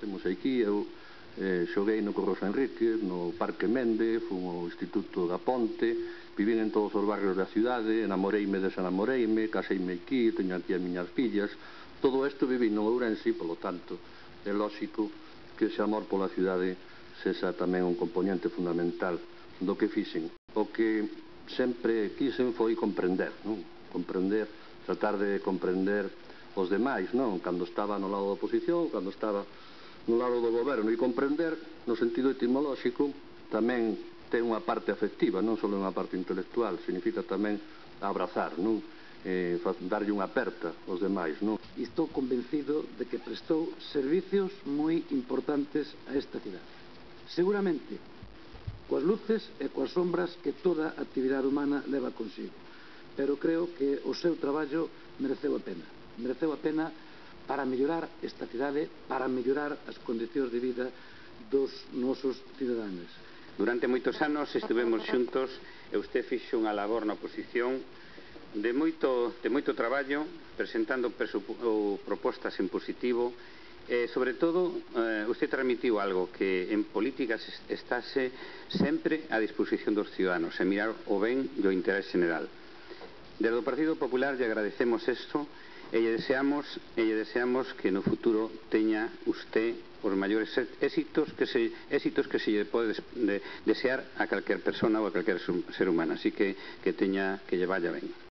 Temos aquí, eu xoguei no Corros Enrique, no Parque Mende, fui ao Instituto da Ponte, vivín en todos os barrios da cidade, enamoreime, desenamoreime, caseime aquí, teño aquí as miñas fillas, todo isto viví no Ourense, polo tanto, é lógico que ese amor pola cidade sexa tamén un componente fundamental do que fixen. O que sempre quixen foi comprender, non? Comprender, tratar de comprender os demais, non? Cando estaba no lado da oposición, cando estaba no lado do goberno, e comprender, no sentido etimolóxico, tamén ten unha parte afectiva, non só unha parte intelectual, significa tamén abrazar, non? Darlle unha aperta aos demais, non? E estou convencido de que prestou servicios moi importantes a esta cidade. Seguramente, coas luces e coas sombras que toda actividade humana leva consigo. Pero creo que o seu traballo mereceu a pena. Mereceu a pena para mellorar esta cidade, para mellorar as condicións de vida dos nosos cidadáns. Durante moitos anos estivemos xuntos e usted fixo unha labor na oposición de moito traballo, presentando propostas en positivo e, sobre todo, usted transmitiu algo, que en políticas estase sempre a disposición dos ciudadanos e mirar o ben do interés general. Desde o Partido Popular lle agradecemos isto e lle deseamos que no futuro teña usted os maiores éxitos que se lle pode desear a calquer persona ou a calquer ser humano, así que lle vaya ben.